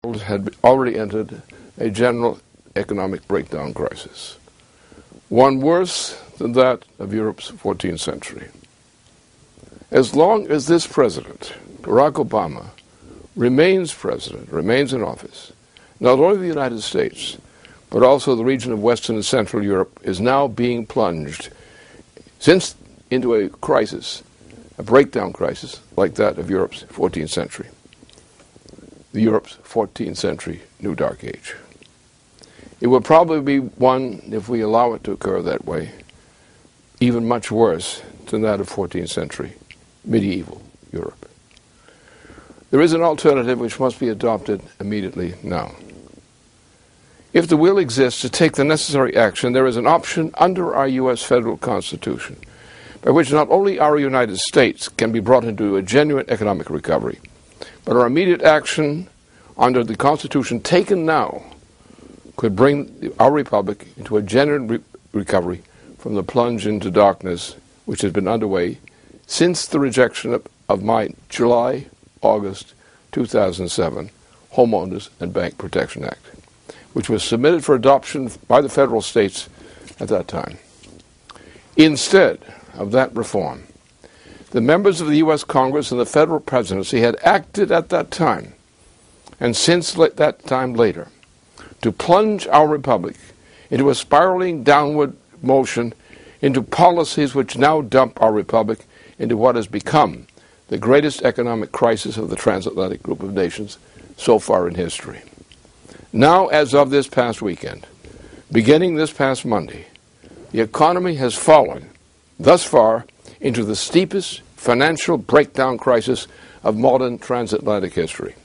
world had already entered a general economic breakdown crisis, one worse than that of Europe's 14th century. As long as this president, Barack Obama, remains in office, not only the United States, but also the region of Western and Central Europe is now being plunged into a crisis, a breakdown crisis like that of Europe's 14th century. Europe's 14th century New Dark Age. It will probably be one, if we allow it to occur that way, even much worse than that of 14th century medieval Europe. There is an alternative which must be adopted immediately now. If the will exists to take the necessary action, there is an option under our U.S. federal Constitution by which not only our United States can be brought into a genuine economic recovery, but our immediate action under the Constitution taken now could bring our republic into a genuine recovery from the plunge into darkness which has been underway since the rejection of my July-August 2007 Homeowners and Bank Protection Act, which was submitted for adoption by the federal states at that time. Instead of that reform, the members of the U.S. Congress and the federal presidency had acted at that time, and since that time later, to plunge our republic into a spiraling downward motion into policies which now dump our republic into what has become the greatest economic crisis of the transatlantic group of nations so far in history. Now, as of this past weekend, beginning this past Monday, the economy has fallen, thus far, into the steepest financial breakdown crisis of modern transatlantic history.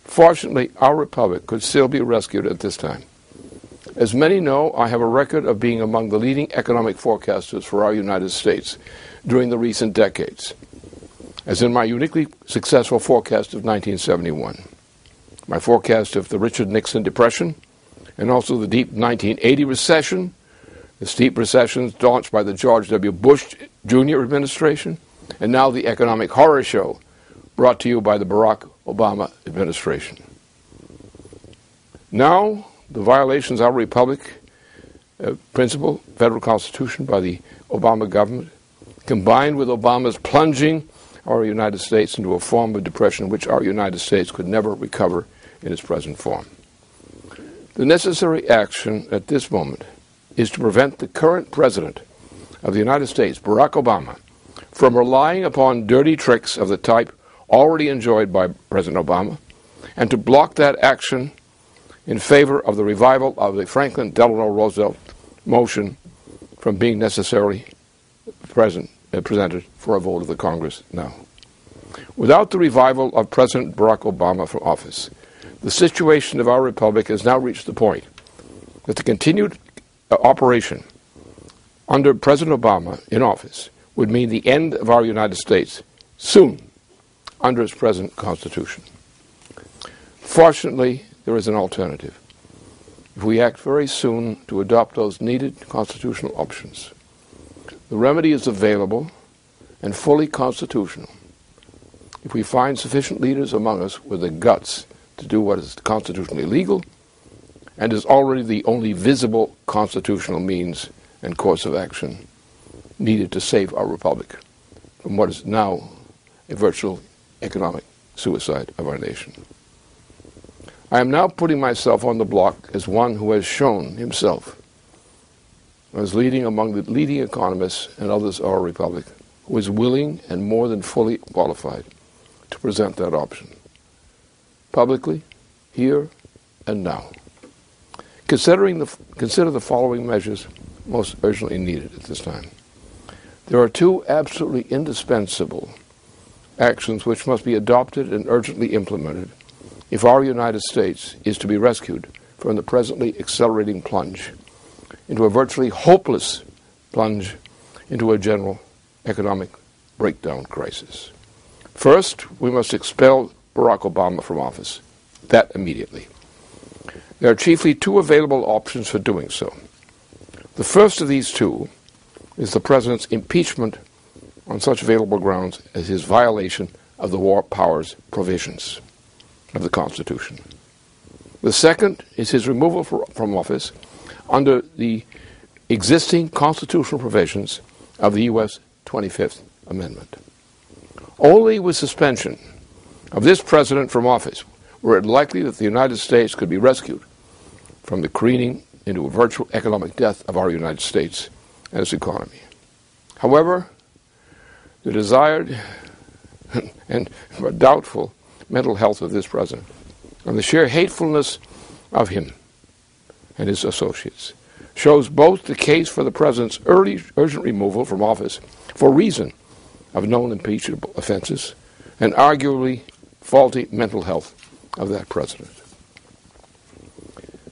Fortunately, our republic could still be rescued at this time. As many know, I have a record of being among the leading economic forecasters for our United States during the recent decades, as in my uniquely successful forecast of 1971, my forecast of the Richard Nixon Depression, and also the deep 1980 recession, the steep recessions launched by the George W. Bush Jr. administration, and now the economic horror show brought to you by the Barack Obama administration. Now, the violations of our republic principle, federal constitution by the Obama government, combined with Obama's plunging our United States into a form of depression which our United States could never recover in its present form. The necessary action at this moment is to prevent the current president of the United States, Barack Obama, from relying upon dirty tricks of the type already enjoyed by President Obama, and to block that action in favor of the revival of the Franklin Delano Roosevelt motion from being necessarily presented for a vote of the Congress now. Without the revival of President Barack Obama from office, the situation of our republic has now reached the point that the continued operation under President Obama in office would mean the end of our United States soon under its present Constitution. Fortunately, there is an alternative. If we act very soon to adopt those needed constitutional options, the remedy is available and fully constitutional if we find sufficient leaders among us with the guts to do what is constitutionally legal and is already the only visible constitutional means and course of action needed to save our republic from what is now a virtual economic suicide of our nation. I am now putting myself on the block as one who has shown himself as leading among the leading economists and others of our republic, who is willing and more than fully qualified to present that option publicly, here and now. Consider the following measures most urgently needed at this time. There are two absolutely indispensable actions which must be adopted and urgently implemented if our United States is to be rescued from the presently accelerating plunge into a virtually hopeless plunge into a general economic breakdown crisis. First, we must expel Barack Obama from office. That immediately. There are chiefly two available options for doing so. The first of these two is the President's impeachment on such available grounds as his violation of the war powers provisions of the Constitution. The second is his removal from office under the existing constitutional provisions of the U.S. 25th Amendment. Only with suspension of this president from office were it likely that the United States could be rescued from the careening into a virtual economic death of our United States and its economy. However, the desired and doubtful mental health of this president and the sheer hatefulness of him and his associates shows both the case for the president's urgent removal from office for reason of known impeachable offenses and arguably faulty mental health of that president.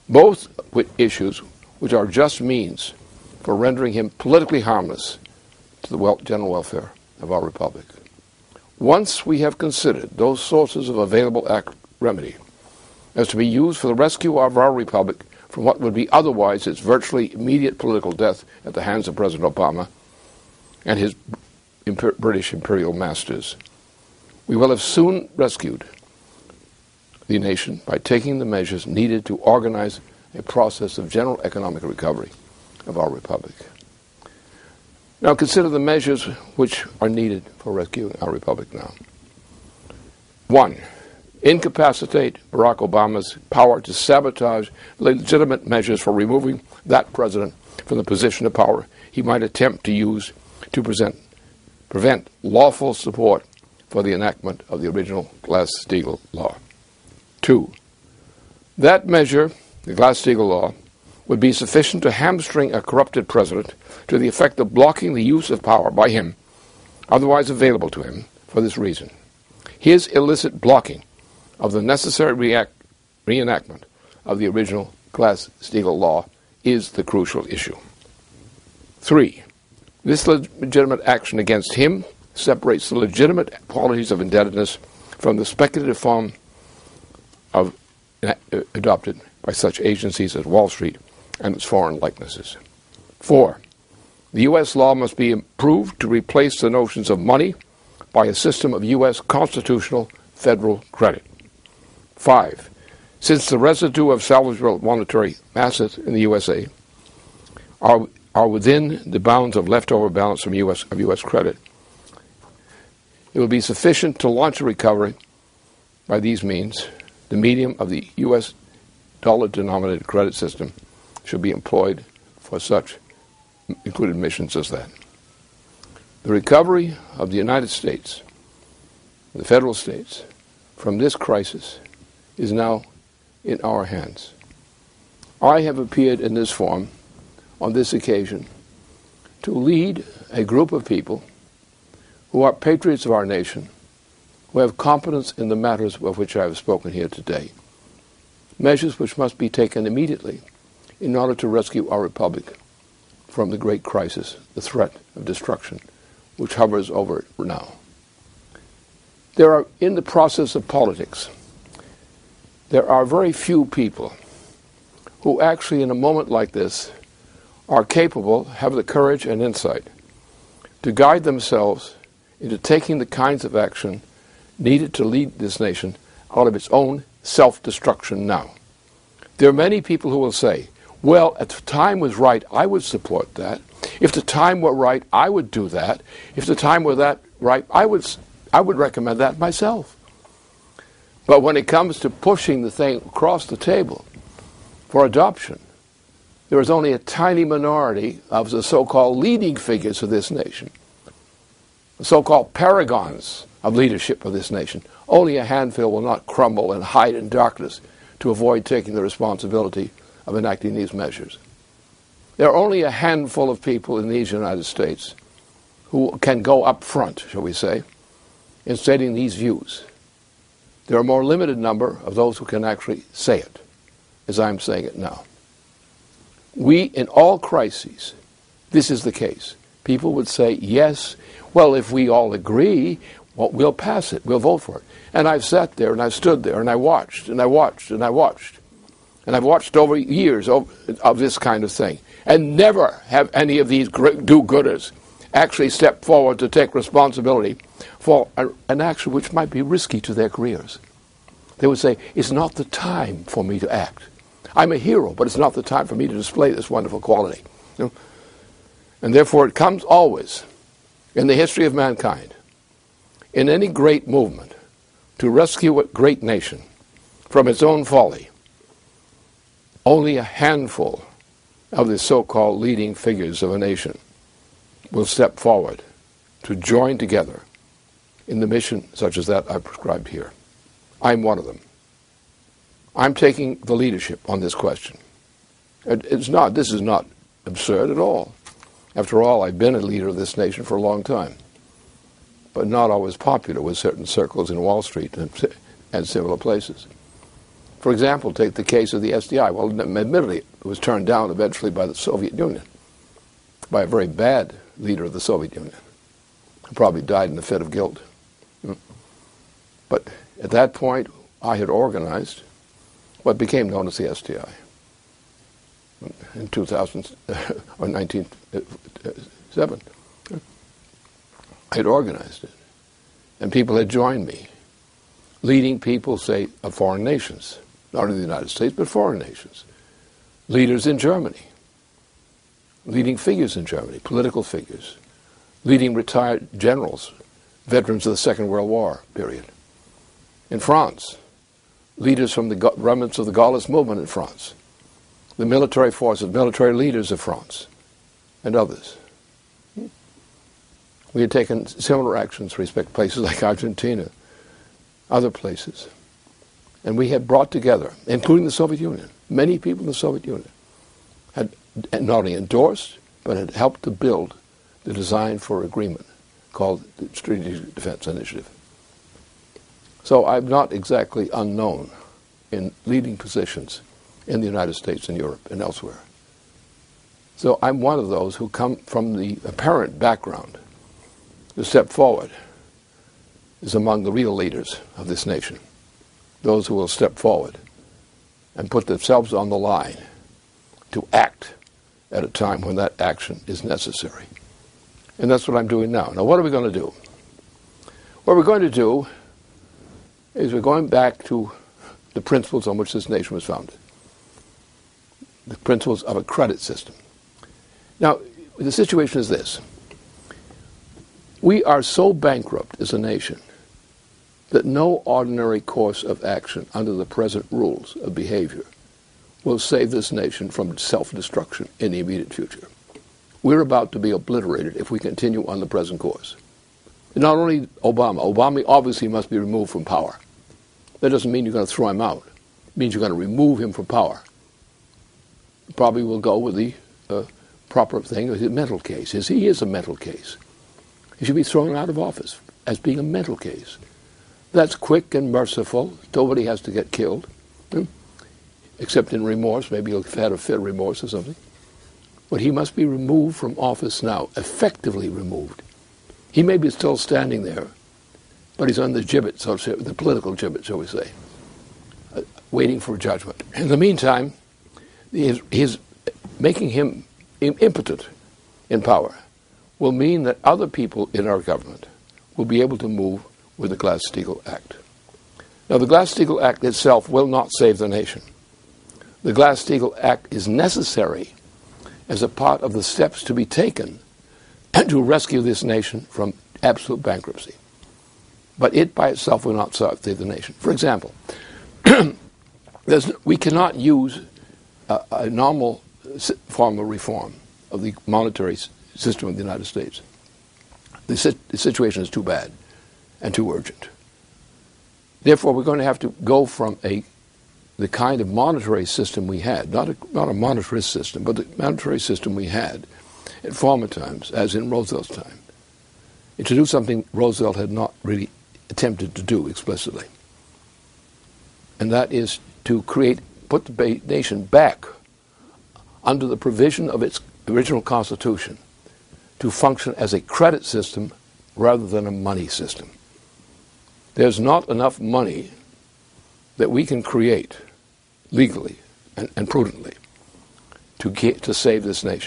Both issues which are just means for rendering him politically harmless to the general welfare of our republic. Once we have considered those sources of available remedy as to be used for the rescue of our republic from what would be otherwise its virtually immediate political death at the hands of President Obama and his British imperial masters, we will have soon rescued the nation by taking the measures needed to organize a process of general economic recovery of our republic. Now consider the measures which are needed for rescuing our republic now. 1. Incapacitate Barack Obama's power to sabotage legitimate measures for removing that president from the position of power he might attempt to use to prevent lawful support for the enactment of the original Glass-Steagall Law. 2. That measure, the Glass-Steagall Law, would be sufficient to hamstring a corrupted president to the effect of blocking the use of power by him, otherwise available to him, for this reason. His illicit blocking of the necessary reenactment of the original Glass-Steagall Law is the crucial issue. 3. This legitimate action against him separates the legitimate qualities of indebtedness from the speculative form of adopted by such agencies as Wall Street and its foreign likenesses. 4. The U.S. law must be improved to replace the notions of money by a system of U.S. constitutional federal credit. 5. Since the residue of salvageable monetary assets in the USA are within the bounds of leftover balance from U.S. credit, it will be sufficient to launch a recovery by these means. The medium of the U.S. dollar-denominated credit system should be employed for such included missions as that. The recovery of the United States, the federal states, from this crisis is now in our hands. I have appeared in this form on this occasion to lead a group of people who are patriots of our nation, who have competence in the matters of which I have spoken here today, measures which must be taken immediately in order to rescue our republic from the great crisis, the threat of destruction, which hovers over it now. There are, in the process of politics, there are very few people who actually in a moment like this are capable, have the courage and insight to guide themselves into taking the kinds of action needed to lead this nation out of its own self-destruction now. There are many people who will say, well, if the time was right, I would support that. If the time were right, I would do that. If the time were that right, I would recommend that myself. But when it comes to pushing the thing across the table for adoption, there is only a tiny minority of the so-called leading figures of this nation, the so-called paragons of leadership of this nation. Only a handful will not crumble and hide in darkness to avoid taking the responsibility of enacting these measures. There are only a handful of people in these United States who can go up front, shall we say, in stating these views. There are a more limited number of those who can actually say it, as I'm saying it now. We, in all crises, this is the case. People would say, yes, well, if we all agree, well, we'll pass it, we'll vote for it. And I've sat there, and I've stood there, and I watched, and I watched, and I watched. And I've watched over years of this kind of thing. And never have any of these do-gooders actually stepped forward to take responsibility for an action which might be risky to their careers. They would say, it's not the time for me to act. I'm a hero, but it's not the time for me to display this wonderful quality. You know? And therefore it comes always, in the history of mankind, in any great movement, to rescue a great nation from its own folly. Only a handful of the so-called leading figures of a nation will step forward to join together in the mission such as that I prescribed here. I'm one of them. I'm taking the leadership on this question. This is not absurd at all. After all, I've been a leader of this nation for a long time, but not always popular with certain circles in Wall Street and similar places. For example, take the case of the SDI. Well, admittedly, it was turned down eventually by the Soviet Union, by a very bad leader of the Soviet Union, who probably died in a fit of guilt. But at that point, I had organized what became known as the SDI. In 2000 or 1907, I had organized it, and people had joined me, leading people, say, of foreign nations, not only the United States, but foreign nations, leaders in Germany, leading figures in Germany, political figures, leading retired generals, veterans of the Second World War period. In France, leaders from the remnants of the Gaullist movement in France, the military forces, military leaders of France, and others. We had taken similar actions with respect to places like Argentina, other places. And we had brought together, including the Soviet Union, many people in the Soviet Union had not only endorsed, but had helped to build the design for agreement called the Strategic Defense Initiative. So I'm not exactly unknown in leading positions in the United States and Europe and elsewhere. So I'm one of those who come from the apparent background. The step forward is among the real leaders of this nation, those who will step forward and put themselves on the line to act at a time when that action is necessary. And that's what I'm doing now. Now, what are we going to do? What we're going to do is we're going back to the principles on which this nation was founded, the principles of a credit system. Now, the situation is this. We are so bankrupt as a nation that no ordinary course of action under the present rules of behavior will save this nation from self-destruction in the immediate future. We're about to be obliterated if we continue on the present course. And not only Obama obviously must be removed from power. That doesn't mean you're going to throw him out. It means you're going to remove him from power. Probably will go with the proper thing, his mental case. He is a mental case. He should be thrown out of office as being a mental case. That's quick and merciful. Nobody has to get killed, except in remorse. Maybe he'll have had a fit of remorse or something. But he must be removed from office now, effectively removed. He may be still standing there, but he's on the gibbet, so to say, the political gibbet, shall we say, waiting for judgment. In the meantime, his making him impotent in power will mean that other people in our government will be able to move with the Glass-Steagall Act. Now, the Glass-Steagall Act itself will not save the nation. The Glass-Steagall Act is necessary as a part of the steps to be taken to rescue this nation from absolute bankruptcy. But it by itself will not save the nation. For example, we cannot use a normal form of reform of the monetary system of the United States. The situation is too bad and too urgent. Therefore, we're going to have to go from the kind of monetary system we had, not a monetarist system, but the monetary system we had at former times, as in Roosevelt's time, to do something Roosevelt had not really attempted to do explicitly. And that is to put the nation back under the provision of its original constitution to function as a credit system rather than a money system. There's not enough money that we can create legally and prudently to save this nation.